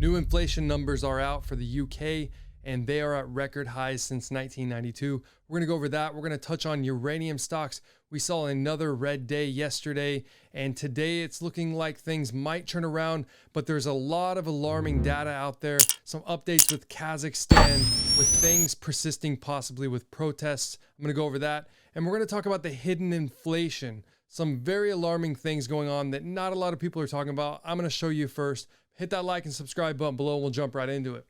New inflation numbers are out for the UK, and they are at record highs since 1992. We're going to go over that. We're going to touch on uranium stocks. We saw another red day yesterday, and today it's looking like things might turn around, but there's a lot of alarming data out there. Some updates with Kazakhstan, with things persisting possibly with protests. I'm going to go over that, and we're going to talk about the hidden inflation. Some very alarming things going on that not a lot of people are talking about. I'm going to show you first. Hit that like and subscribe button below, and we'll jump right into it.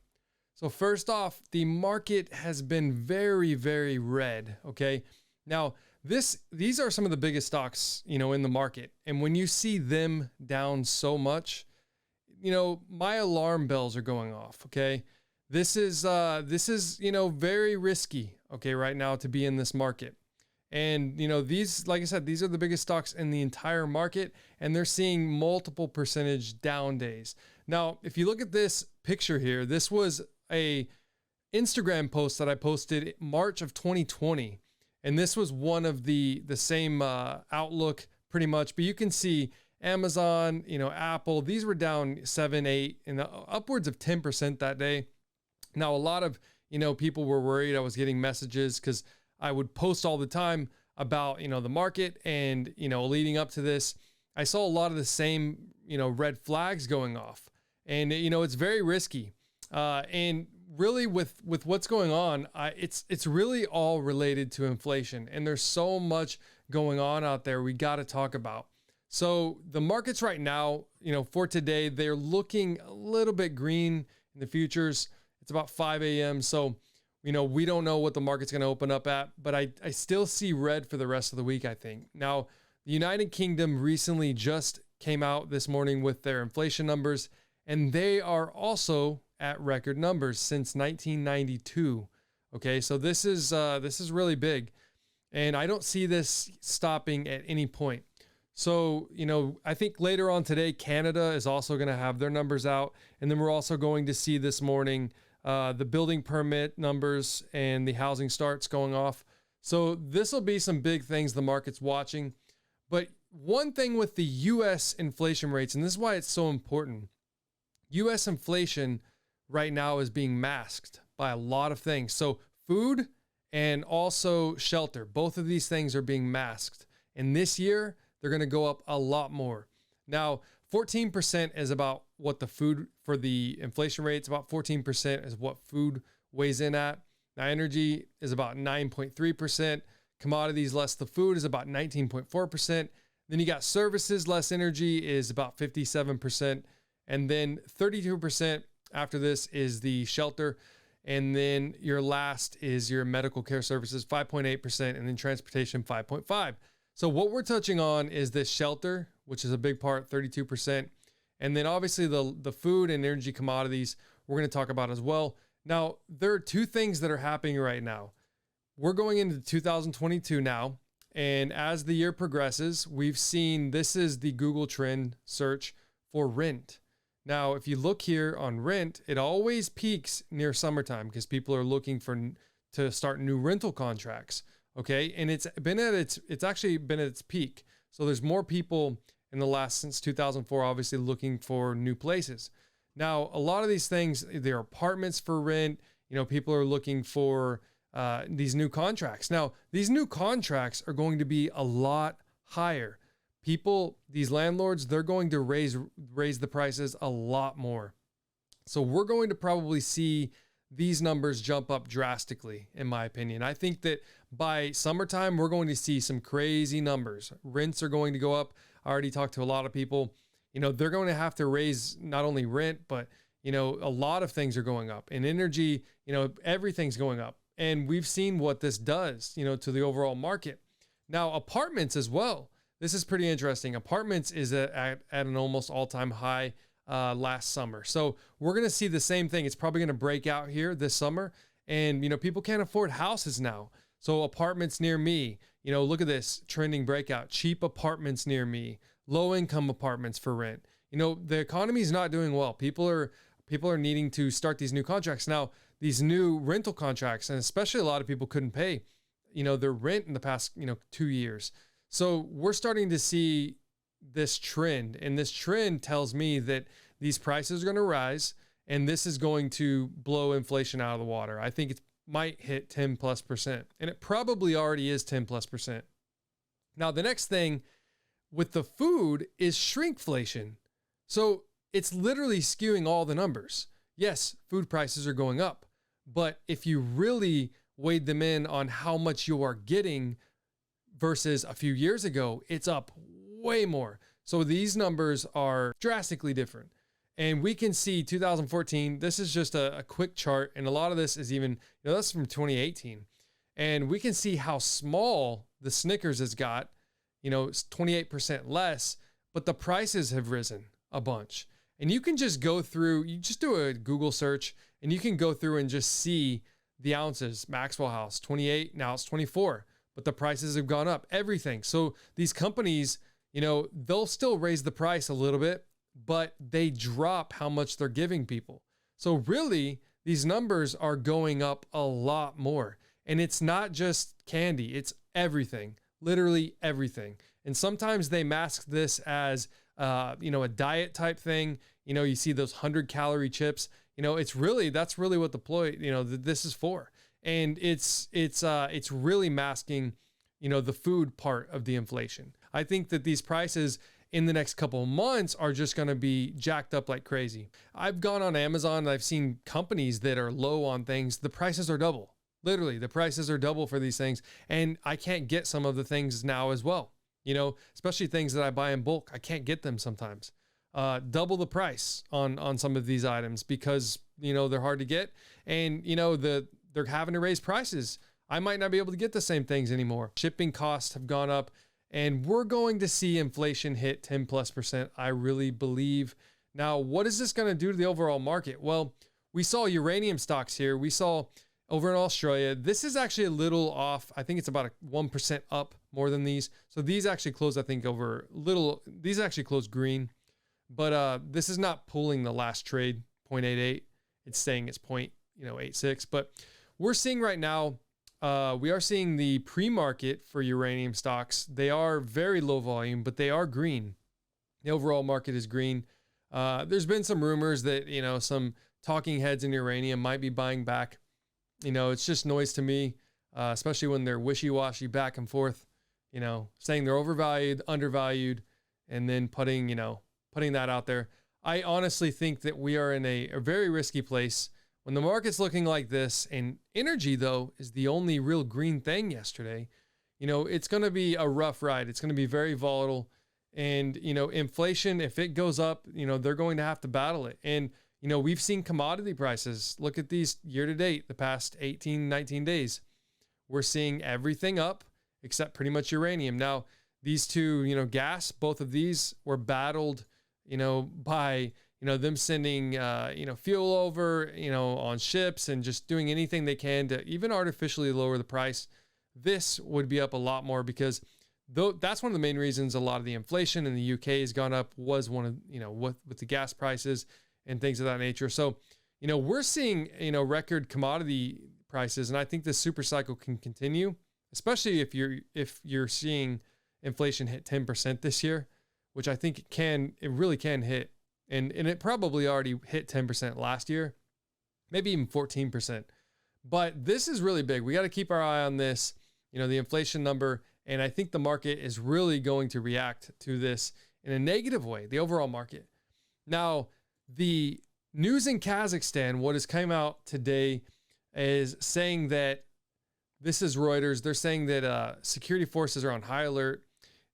So first off, the market has been very, very red, okay? Now, these are some of the biggest stocks, in the market. And when you see them down so much, my alarm bells are going off, okay? This is very risky, okay, right now to be in this market. And, these, like I said, these are the biggest stocks in the entire market, and they're seeing multiple percentage down days. Now, if you look at this picture here, this was a Instagram post that I posted March of 2020. And this was one of the same outlook pretty much, but you can see Amazon, Apple, these were down 7, 8, and upwards of 10% that day. Now, a lot of, people were worried. I was getting messages because I would post all the time about, the market and, leading up to this, I saw a lot of the same, red flags going off, and, it's very risky. And really with what's going on, it's really all related to inflation, and there's so much going on out there we got to talk about. So the markets right now, for today, they're looking a little bit green in the futures. It's about 5 a.m. So, we don't know what the market's going to open up at, but I still see red for the rest of the week, I think. Now, the United Kingdom recently just came out this morning with their inflation numbers, and they are also at record numbers since 1992. Okay, so this is really big, and I don't see this stopping at any point. So, I think later on today, Canada is also going to have their numbers out, and then we're also going to see this morning the building permit numbers and the housing starts going off. So this will be some big things the market's watching. But one thing with the U.S. inflation rates, and this is why it's so important, U.S. inflation right now is being masked by a lot of things. So food and also shelter, both of these things are being masked. And this year, they're going to go up a lot more. Now, 14% is about what the food for the inflation rate. It's about 14% is what food weighs in at. Now, energy is about 9.3%. Commodities less the food is about 19.4%. Then you got services less energy is about 57%. And then 32% after this is the shelter. And then your last is your medical care services, 5.8%, and then transportation, 5.5%. So what we're touching on is this shelter, which is a big part, 32%. And then obviously the food and energy commodities we're going to talk about as well. Now, there are two things that are happening right now. We're going into 2022 now. And as the year progresses, we've seen this is the Google trend search for rent. Now, if you look here on rent, it always peaks near summertime because people are looking to start new rental contracts. Okay, and it's actually been at its peak. So there's more people in the last since 2004, obviously looking for new places. Now, a lot of these things, they're apartments for rent. People are looking for these new contracts. Now, these new contracts are going to be a lot higher. These landlords, they're going to raise the prices a lot more. So we're going to probably see these numbers jump up drastically, in my opinion. I think that by summertime, we're going to see some crazy numbers. Rents are going to go up. I already talked to a lot of people. They're going to have to raise not only rent, but, a lot of things are going up. And energy, everything's going up. And we've seen what this does, to the overall market. Now, apartments as well. This is pretty interesting. Apartments is at an almost all-time high last summer. So we're going to see the same thing. It's probably going to break out here this summer. And, people can't afford houses now. So apartments near me, look at this trending breakout, cheap apartments near me, low income apartments for rent. The economy is not doing well. People are needing to start these new contracts. Now, these new rental contracts, and especially a lot of people couldn't pay, their rent in the past, 2 years. So we're starting to see this trend, and this trend tells me that these prices are going to rise, And this is going to blow inflation out of the water. I think it might hit 10+%, and it probably already is 10+%. Now, the next thing with the food is shrinkflation. So it's literally skewing all the numbers. Yes, food prices are going up, but if you really weighed them in on how much you are getting versus a few years ago, it's up way more. So these numbers are drastically different. And we can see 2014, this is just a quick chart. And a lot of this is even, that's from 2018. And we can see how small the Snickers has got, it's 28% less, but the prices have risen a bunch. And you can just go through, you just do a Google search and you can go through and just see the ounces. Maxwell House, 28, now it's 24, but the prices have gone up, everything. So these companies, they'll still raise the price a little bit, but they drop how much they're giving people. So really, these numbers are going up a lot more. And it's not just candy, it's everything, literally everything. And sometimes they mask this as, a diet type thing. You see those 100-calorie chips. That's really what this is for. And it's really masking, the food part of the inflation. I think that these prices in the next couple of months are just going to be jacked up like crazy. I've gone on Amazon and I've seen companies that are low on things. The prices are double. Literally, the prices are double for these things. And I can't get some of the things now as well. Especially things that I buy in bulk. I can't get them sometimes. Double the price on some of these items because, they're hard to get. And, they're having to raise prices. I might not be able to get the same things anymore. Shipping costs have gone up. And we're going to see inflation hit 10+%, I really believe. Now, what is this going to do to the overall market? Well, we saw uranium stocks here. We saw over in Australia, this is actually a little off. I think it's about 1% up more than these. So these actually closed, I think, these actually closed green. But this is not pulling the last trade, 0.88. It's saying it's 0.86. But we're seeing right now, we are seeing the pre-market for uranium stocks. They are very low volume, but they are green. The overall market is green. There's been some rumors that, some talking heads in uranium might be buying back. It's just noise to me, especially when they're wishy-washy back and forth, saying they're overvalued, undervalued, and then putting that out there. I honestly think that we are in a very risky place. When the market's looking like this, and energy, though, is the only real green thing yesterday, it's going to be a rough ride. It's going to be very volatile. And, inflation, if it goes up, they're going to have to battle it. And, we've seen commodity prices. Look at these year to date, the past 18, 19 days. We're seeing everything up except pretty much uranium. Now, these two, gas, both of these were battled, by them sending, fuel over, on ships and just doing anything they can to even artificially lower the price. This would be up a lot more because that's one of the main reasons a lot of the inflation in the UK has gone up was one of, with the gas prices and things of that nature. So, we're seeing, record commodity prices. And I think this super cycle can continue, especially if you're seeing inflation hit 10% this year, which I think it really can hit. And it probably already hit 10% last year, maybe even 14%. But this is really big. We got to keep our eye on this, the inflation number. And I think the market is really going to react to this in a negative way, the overall market. Now, the news in Kazakhstan, what has come out today is saying that, this is Reuters, they're saying that security forces are on high alert,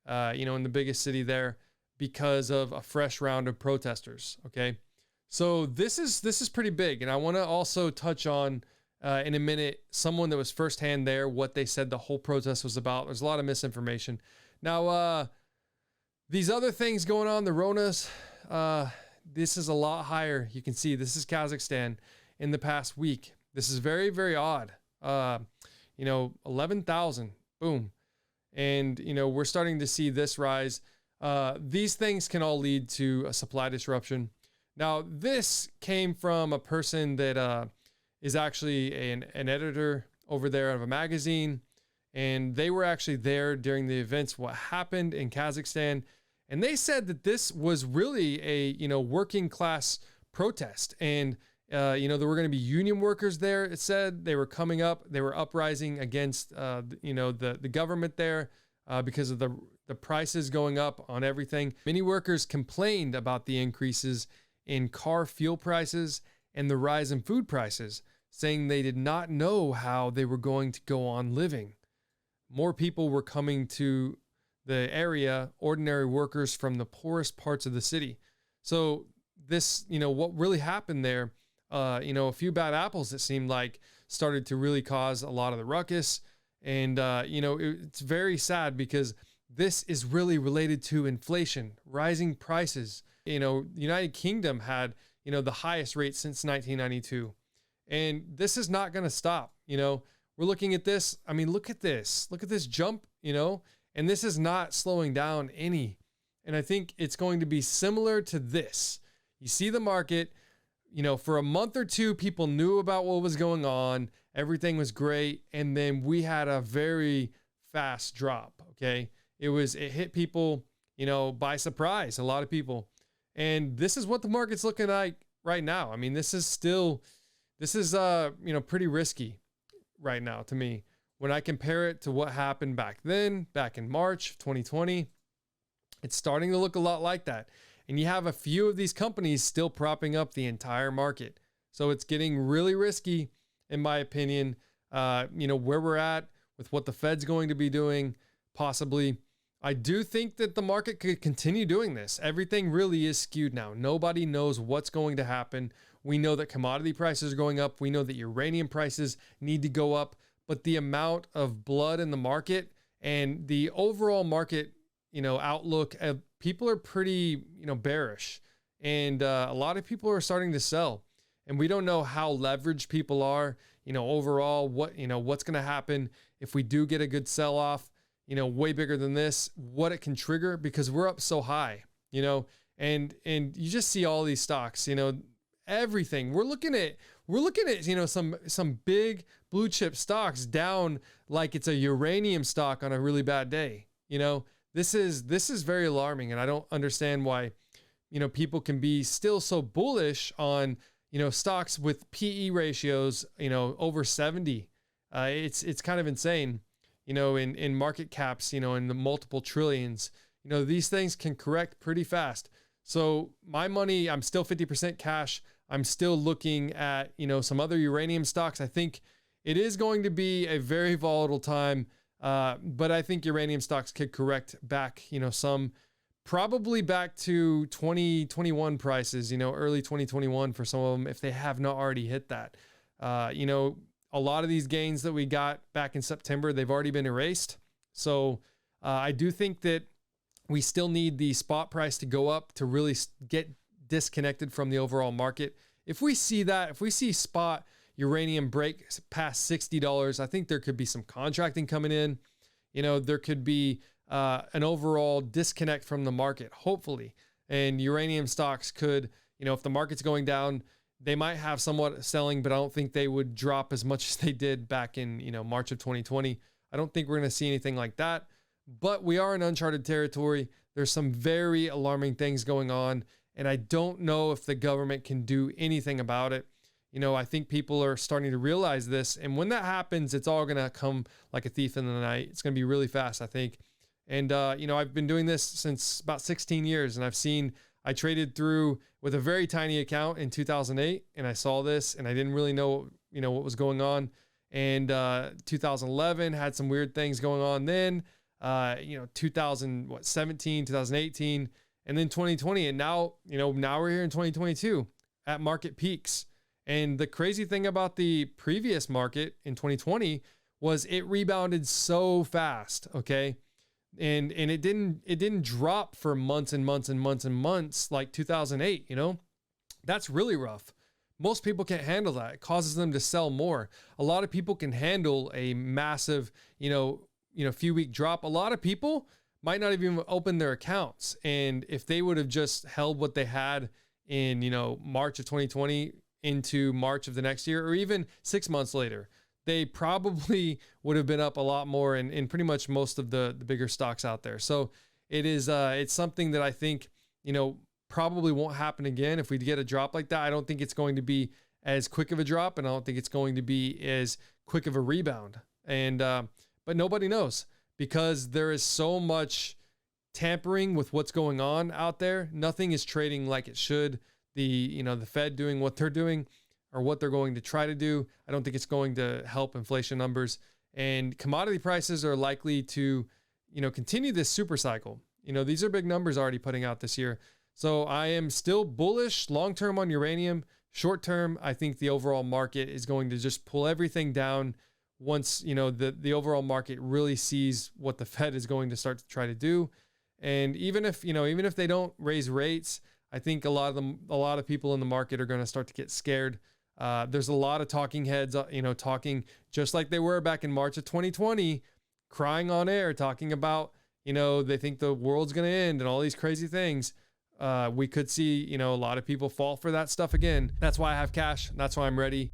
in the biggest city there, because of a fresh round of protesters. Okay. So this is pretty big. And I want to also touch on in a minute, someone that was firsthand there, what they said the whole protest was about. There's a lot of misinformation. Now, these other things going on, the Ronas, this is a lot higher. You can see this is Kazakhstan in the past week. This is very, very odd. 11,000, boom. And, we're starting to see this rise. These things can all lead to a supply disruption. Now, this came from a person that is actually an editor over there of a magazine, and they were actually there during the events, what happened in Kazakhstan. And they said that this was really a, working class protest. And, there were going to be union workers there. It said they were coming up, they were uprising against, the government there because of the prices going up on everything. Many workers complained about the increases in car fuel prices and the rise in food prices, saying they did not know how they were going to go on living. More people were coming to the area, ordinary workers from the poorest parts of the city. So this, what really happened there, a few bad apples, it seemed like, started to really cause a lot of the ruckus. And, it's very sad because this is really related to inflation, rising prices. The United Kingdom had, the highest rate since 1992. And this is not going to stop. We're looking at this. I mean, look at this jump, and this is not slowing down any. And I think it's going to be similar to this. You see the market, for a month or two, people knew about what was going on. Everything was great. And then we had a very fast drop. Okay. It hit people, by surprise, a lot of people. And this is what the market's looking like right now. I mean, this is pretty risky right now to me. When I compare it to what happened back in March of 2020, it's starting to look a lot like that. And you have a few of these companies still propping up the entire market. So it's getting really risky, in my opinion, where we're at with what the Fed's going to be doing, possibly. I do think that the market could continue doing this. Everything really is skewed now. Nobody knows what's going to happen. We know that commodity prices are going up. We know that uranium prices need to go up. But the amount of blood in the market and the overall market, outlook, people are pretty, bearish. And a lot of people are starting to sell. And we don't know how leveraged people are, overall, what's going to happen if we do get a good sell-off, way bigger than this, what it can trigger, because we're up so high, and you just see all these stocks, everything. We're looking at, some big blue chip stocks down like it's a uranium stock on a really bad day. This is very alarming. And I don't understand why, people can be still so bullish on, stocks with PE ratios, over 70. It's kind of insane, in market caps, in the multiple trillions. These things can correct pretty fast. So my money, I'm still 50% cash. I'm still looking at, some other uranium stocks. I think it is going to be a very volatile time, but I think uranium stocks could correct back, some probably back to 2021 prices, early 2021 for some of them, if they have not already hit that. A lot of these gains that we got back in September, they've already been erased. So I do think that we still need the spot price to go up to really get disconnected from the overall market. If we see spot uranium break past $60, I think there could be some contracting coming in. There could be an overall disconnect from the market, hopefully. And uranium stocks could, if the market's going down, they might have somewhat selling, but I don't think they would drop as much as they did back in, March of 2020. I don't think we're going to see anything like that, but we are in uncharted territory. There's some very alarming things going on, and I don't know if the government can do anything about it. I think people are starting to realize this, and when that happens, it's all going to come like a thief in the night. It's going to be really fast, I think. And, I've been doing this since about 16 years, and I traded through with a very tiny account in 2008, and I saw this, and I didn't really know, what was going on. And 2011 had some weird things going on then. 2017, 2018, and then 2020, and now we're here in 2022 at market peaks. And the crazy thing about the previous market in 2020 was it rebounded so fast. Okay. And it didn't drop for months and months and months and months like 2008, that's really rough. Most people can't handle that. It causes them to sell more. A lot of people can handle a massive, few week drop. A lot of people might not even open their accounts. And if they would have just held what they had in, March of 2020 into March of the next year, or even 6 months later, they probably would have been up a lot more in pretty much most of the bigger stocks out there. So it is, it's something that I think, probably won't happen again. If we get a drop like that, I don't think it's going to be as quick of a drop, and I don't think it's going to be as quick of a rebound. And but nobody knows, because there is so much tampering with what's going on out there. Nothing is trading like it should. The Fed doing what they're doing, or what they're going to try to do, I don't think it's going to help inflation numbers. And commodity prices are likely to, continue this super cycle. These are big numbers already putting out this year. So I am still bullish long-term on uranium. Short-term, I think the overall market is going to just pull everything down once, the overall market really sees what the Fed is going to start to try to do. And even if they don't raise rates, I think a lot of people in the market are going to start to get scared. There's a lot of talking heads, talking just like they were back in March of 2020, crying on air, talking about, they think the world's going to end and all these crazy things. We could see, a lot of people fall for that stuff again. That's why I have cash. That's why I'm ready.